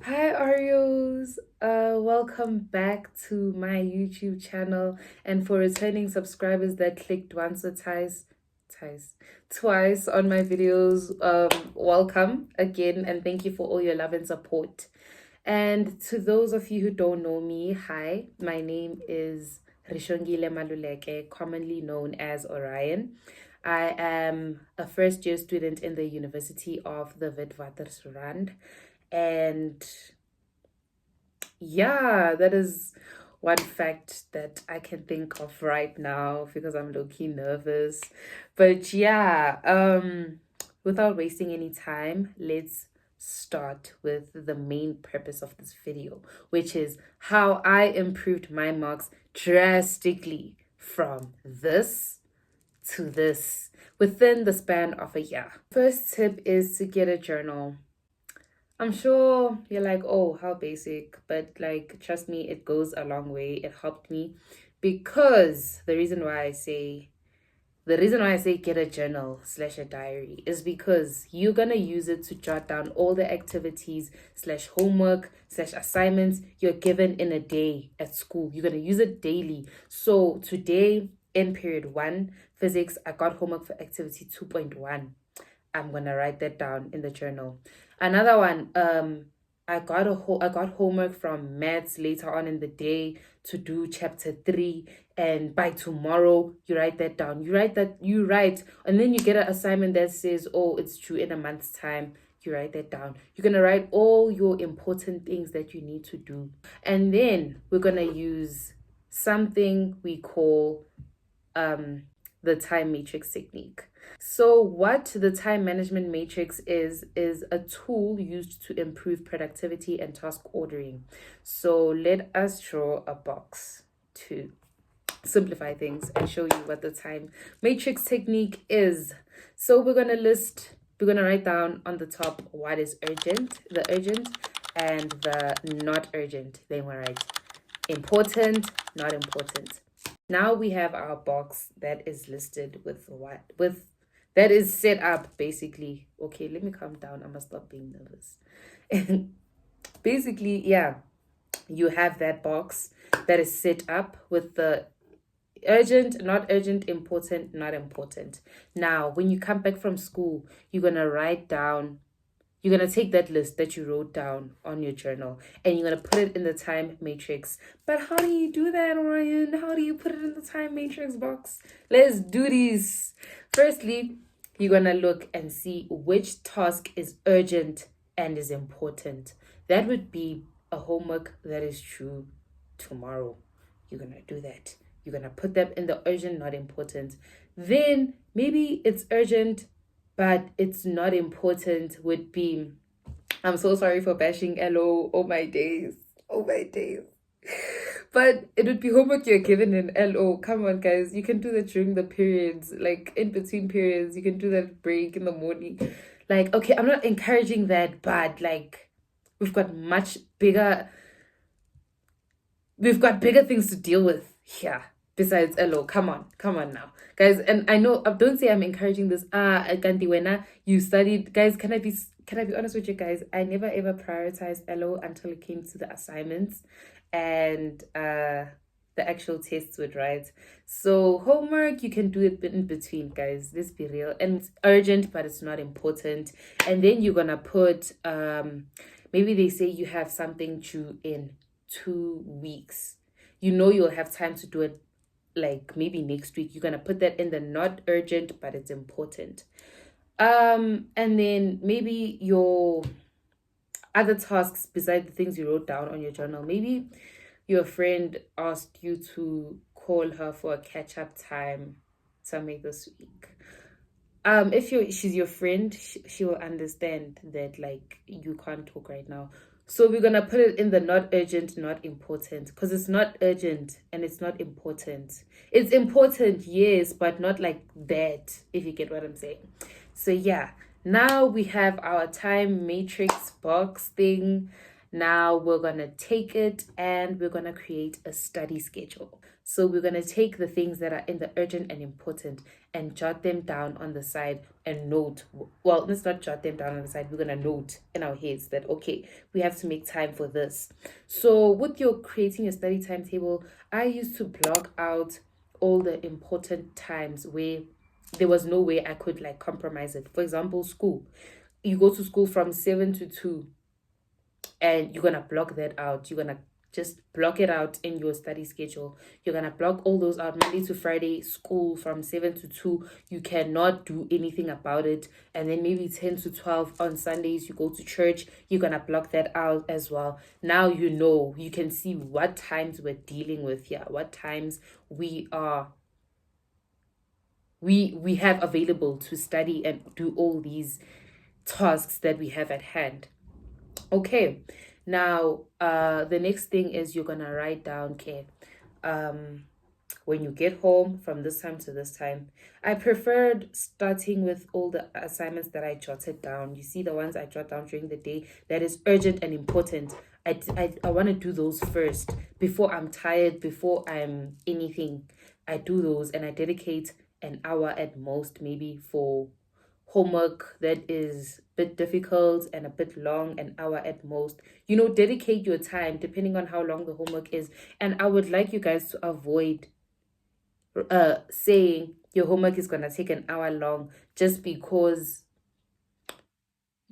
Hi Oreos, welcome back to my YouTube channel, and for returning subscribers that clicked once or twice on my videos, welcome again and thank you for all your love and support. And to those of you who don't know me, hi, my name is Rishongile Maluleke, commonly known as Orion. I am a first year student in the University of the Witwatersrand, and yeah, that is one fact that I can think of right now because I'm low-key nervous. But yeah, without wasting any time, let's start with the main purpose of this video, which is how I improved my marks drastically from this to this within the span of a year. First tip is to get a journal. I'm sure you're like, oh, how basic, but like, trust me, it goes a long way. It helped me because the reason why I say get a journal slash a diary is because you're gonna use it to jot down all the activities slash homework slash assignments you're given in a day at school. You're gonna use it daily. So today in period 1, physics, I got homework for activity 2.1. I'm gonna write that down in the journal. Another one, I got homework from maths later on in the day to do chapter 3, and by tomorrow you write that down. You write, and then you get an assignment that says, oh, it's due in a month's time. You write that down. You're gonna write all your important things that you need to do, and then we're gonna use something we call the time matrix technique. So what the time management matrix is a tool used to improve productivity and task ordering. So let us draw a box to simplify things and show you what the time matrix technique is. So we're gonna write down on the top what is the urgent and the not urgent. Then we write important, not important. Now we have our box that is listed with that is set up basically. Okay, let me calm down. I must stop being nervous. And basically, yeah, you have that box that is set up with the urgent, not urgent, important, not important. Now, when you come back from school, you're going to take that list that you wrote down on your journal and you're going to put it in the time matrix. But how do you do that, Orion? How do you put it in the time matrix box? Let's do this. Firstly, you're going to look and see which task is urgent and is important. That would be a homework that is due tomorrow. You're going to do that. You're going to put that in the urgent, not important. Then maybe it's urgent, but it's not important would be, I'm so sorry for bashing LO. Oh my days. Oh my days. But it would be homework you're given in LO. Come on, guys. You can do that during the periods, like in between periods. You can do that break in the morning. Like, okay, I'm not encouraging that, but like, we've got much bigger, we've got bigger things to deal with here besides LO. Come on now, guys. And I know, don't say I'm encouraging this. Kanti you studied, guys. Can I be honest with you guys? I never ever prioritized LO until it came to the assignments and the actual tests would write. So homework, you can do it in between, guys. Let's be real. And it's urgent, but it's not important. And then you're gonna put maybe they say you have something due in 2 weeks. You know you'll have time to do it like maybe next week. You're gonna put that in the not urgent, but it's important. And then maybe your other tasks beside the things you wrote down on your journal. Maybe your friend asked you to call her for a catch-up time something this week. If she's your friend, she will understand that like you can't talk right now. So we're gonna put it in the not urgent, not important, because it's not urgent and it's not important. It's important, yes, but not like that, if you get what I'm saying. So yeah, now we have our time matrix box thing. Now we're gonna take it and we're gonna create a study schedule. So we're gonna take the things that are in the urgent and important and jot them down on the side and note. Well, let's not jot them down on the side. We're going to note in our heads that, okay, we have to make time for this. So with your creating a study timetable, I used to block out all the important times where there was no way I could like compromise it. For example, school. You go to school from 7 to 2, and you're gonna block that out. You're gonna just block it out in your study schedule. You're gonna block all those out. Monday to Friday, school from 7 to 2. You cannot do anything about it. And then maybe 10 to 12 on Sundays, you go to church. You're gonna block that out as well. Now you know, you can see what times we're dealing with here, what times we have available to study and do all these tasks that we have at hand. Okay, now the next thing is you're gonna write down, okay, when you get home from this time to this time. I preferred starting with all the assignments that I jotted down. You see the ones I jot down during the day that is urgent and important. I want to do those first before I'm tired, before I'm anything. I do those and I dedicate an hour at most, maybe for homework that is a bit difficult and a bit long, an hour at most. Dedicate your time depending on how long the homework is. And I would like you guys to avoid saying your homework is gonna take an hour long just because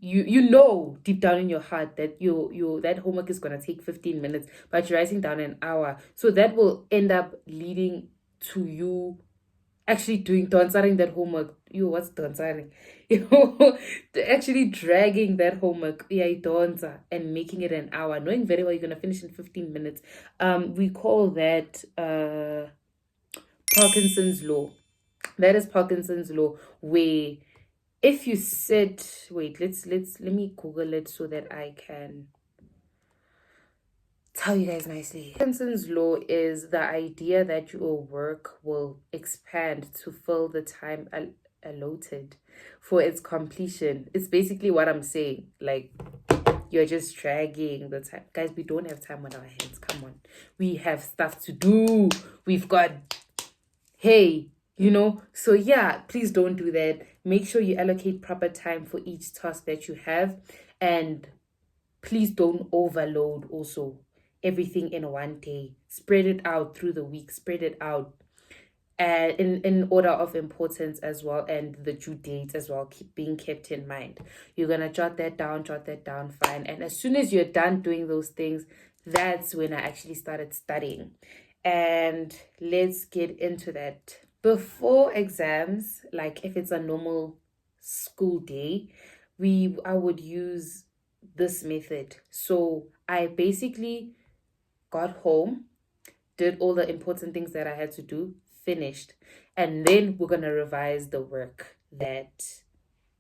you know deep down in your heart that that homework is gonna take 15 minutes, but you're writing down an hour. So that will end up leading to you actually doing donsaring that homework. What's donsaring? Actually dragging that homework, donsa, and making it an hour, knowing very well you're gonna finish in 15 minutes. We call that Parkinson's law. That is Parkinson's law, where if you sit, wait, let me Google it so that I can tell you guys nicely. Parkinson's law is the idea that your work will expand to fill the time allotted for its completion. It's basically what I'm saying. Like, you're just dragging the time. Guys, we don't have time on our hands. Come on. We have stuff to do. We've got, hey, So yeah, please don't do that. Make sure you allocate proper time for each task that you have. And please don't overload also everything in one day. Spread it out through the week. Spread it out in order of importance as well, and the due dates as well being kept in mind. You're gonna jot that down, fine. And as soon as you're done doing those things, that's when I actually started studying. And let's get into that. Before exams, like if it's a normal school day, I would use this method. So I basically got home, did all the important things that I had to do, finished, and then we're gonna revise the work that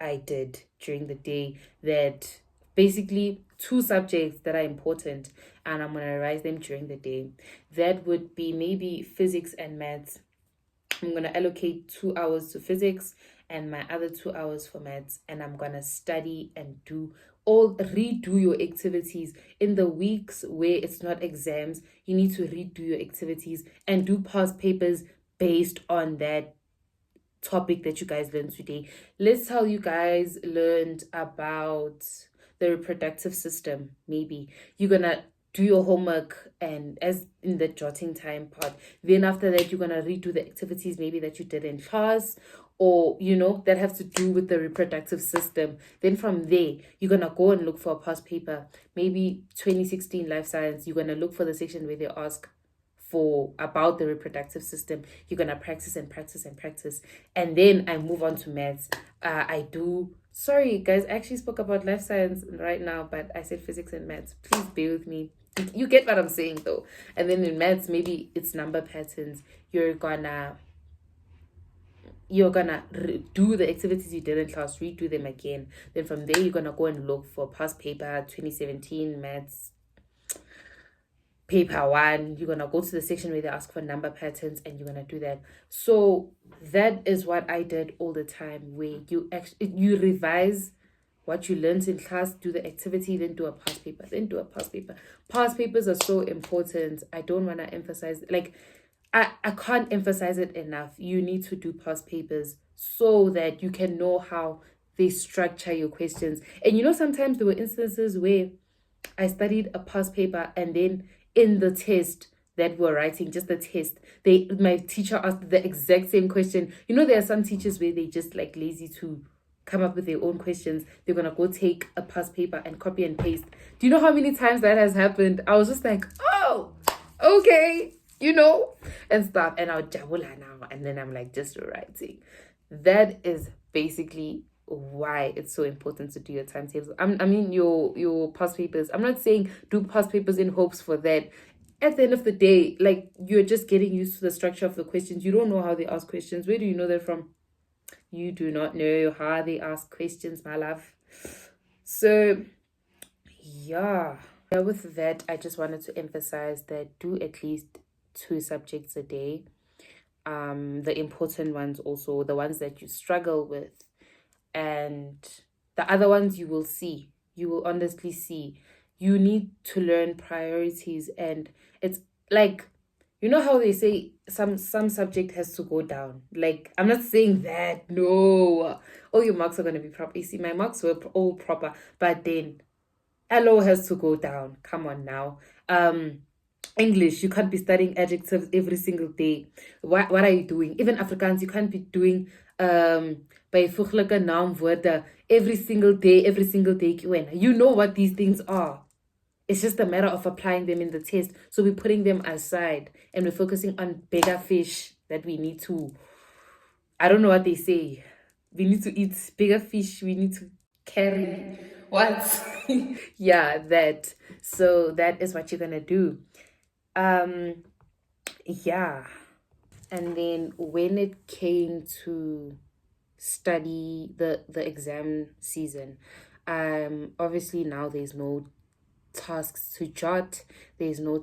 I did during the day. That basically 2 subjects that are important, and I'm gonna revise them during the day. That would be maybe physics and maths. I'm gonna allocate 2 hours to physics and my other 2 hours for maths, and I'm gonna study and redo your activities. In the weeks where it's not exams, you need to redo your activities and do past papers based on that topic that you guys learned today. Let's tell you guys learned about the reproductive system. Maybe you're gonna do your homework and as in the jotting time part. Then after that, you're gonna redo the activities maybe that you did in class, or that have to do with the reproductive system. Then from there, you're gonna go and look for a past paper, maybe 2016 life science. You're gonna look for the section where they ask about the reproductive system. You're gonna practice and practice and practice, and then I move on to maths. Sorry guys, I actually spoke about life science right now, but I said physics and maths. Please bear with me. You get what I'm saying though. And then in maths, maybe it's number patterns. You're gonna do the activities you did in class, redo them again. Then from there, you're gonna go and look for past paper 2017 maths paper 1. You're gonna go to the section where they ask for number patterns, and you're gonna do that. So that is what I did all the time, where you revise what you learned in class, do the activity, then do a past paper, then do a past paper. Past papers are so important. I don't want to emphasize, like, I can't emphasize it enough. You need to do past papers so that you can know how they structure your questions. And sometimes there were instances where I studied a past paper, and then in the test that we're writing, just the test, my teacher asked the exact same question. There are some teachers where they just like lazy to come up with their own questions. They're gonna go take a past paper and copy and paste. Do you know how many times that has happened? I was just like, oh, okay, and stuff. And I'll jabula now, and then I'm like just writing. That is basically why it's so important to do your timetables. I mean your past papers. I'm not saying do past papers in hopes for that. At the end of the day, like, you're just getting used to the structure of the questions. You don't know how they ask questions. Where do you know that from? You do not know how they ask questions, my love. So yeah, with that, I just wanted to emphasize that do at least 2 subjects a day. The important ones, also the ones that you struggle with, and the other ones you will honestly see. You need to learn priorities, and it's like, how they say some subject has to go down. Like, I'm not saying that, no, all your marks are going to be proper. You see, my marks were all proper, but then LO has to go down. Come on now. English, you can't be studying adjectives every single day. What are you doing? Even Afrikaans, you can't be doing byvoeglike naamwoorde every single day. You know what these things are. It's just a matter of applying them in the test. So we're putting them aside and we're focusing on bigger fish that we need to, I don't know what they say. We need to eat bigger fish. We need to carry. What? Yeah, that. So that is what you're going to do. Yeah. And then when it came to study the exam season, obviously now there's no tasks to jot, there's no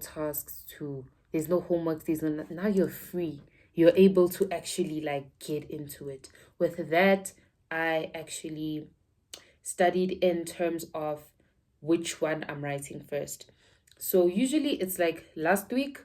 homework, now you're free. You're able to actually like get into it. With that, I actually studied in terms of which one I'm writing first. So usually it's like last week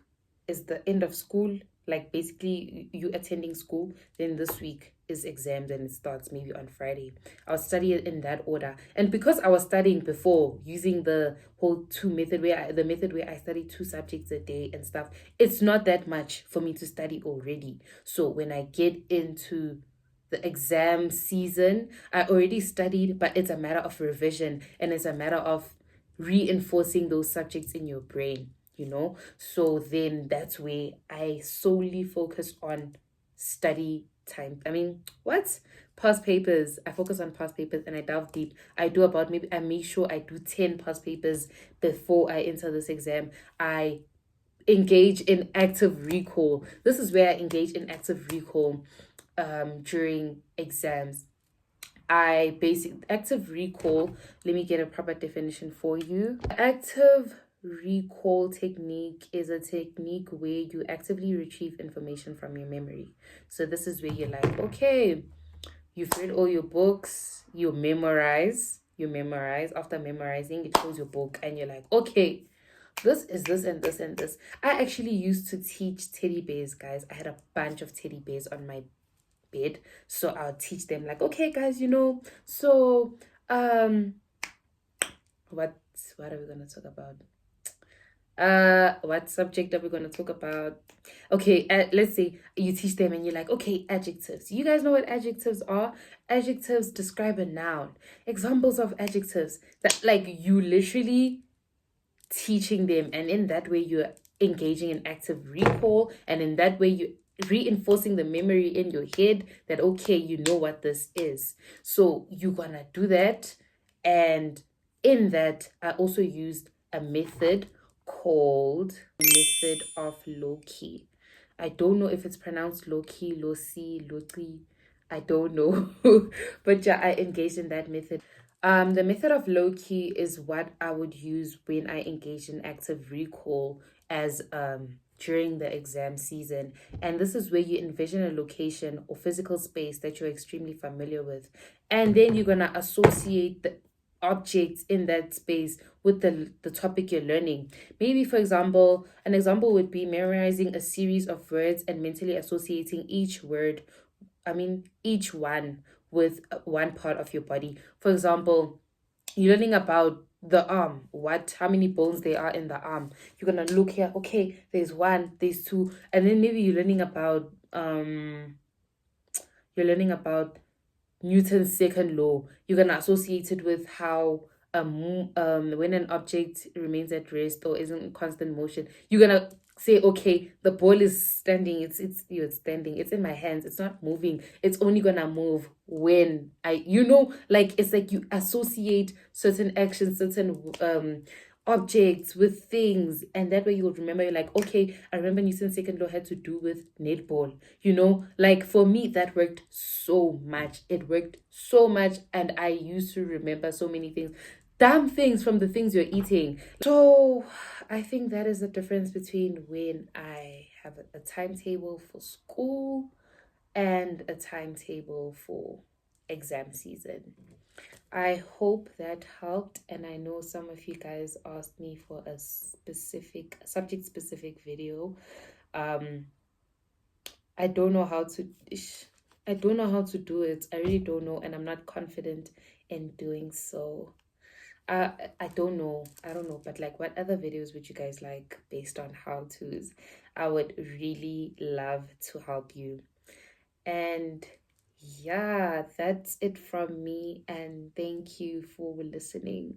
is the end of school, like basically you attending school. Then this week is exams and it starts maybe on Friday. I'll study it in that order. And because I was studying before using the whole method where I study 2 subjects a day and stuff, it's not that much for me to study already. So when I get into the exam season, I already studied, but it's a matter of revision and it's a matter of reinforcing those subjects in your brain, So then that's where I solely focus on study time. Past papers. I focus on past papers and I delve deep. I make sure I do 10 past papers before I enter this exam. I engage in active recall. This is where I engage in active recall during exams. Active recall, let me get a proper definition for you. Active recall technique is a technique where you actively retrieve information from your memory. So this is where you're like, okay, you've read all your books, you memorize. After memorizing, you close your book and you're like, okay, this is this and this and this. I actually used to teach teddy bears, guys. I had a bunch of teddy bears on my bed, so I'll teach them like, okay guys, so what are we gonna talk about? What subject are we gonna talk about? Okay, let's say you teach them and you're like, okay, adjectives. You guys know what adjectives are? Adjectives describe a noun. Examples of adjectives, that like you literally teaching them, and in that way you're engaging in active recall, and in that way you reinforcing the memory in your head that, okay, you know what this is. So you're gonna do that. And in that, I also used a method called method of low-key. I don't know if it's pronounced low-key, low-key, low-key. I don't know. But yeah, I engaged in that method. The method of low-key is what I would use when I engage in active recall as during the exam season. And this is where you envision a location or physical space that you're extremely familiar with. And then you're going to associate the objects in that space with the topic you're learning. Maybe, for example, an example would be memorizing a series of words and mentally associating each one with one part of your body. For example, you're learning about the arm, how many bones there are in the arm. You're gonna look here, okay, there's one, there's two, and then maybe you're learning about Newton's second law. You're gonna associate it with how when an object remains at rest or is in constant motion, you're gonna say, okay, the ball is standing, it's standing, it's in my hands, it's not moving, it's only gonna move when like it's like you associate certain actions, certain objects with things, and that way you'll remember. You're like, okay, I remember Newton's second law had to do with netball. Like for me that worked so much. It worked so much, and I used to remember so many things, damn things, from the things you're eating. So I think that is the difference between when I have a timetable for school and a timetable for exam season. I hope that helped, and I know some of you guys asked me for a specific subject specific video. I don't know how to do it. I really don't know, and I'm not confident in doing so. I don't know. I don't know, but like, what other videos would you guys like based on how to's? I would really love to help you. And yeah, that's it from me, and thank you for listening.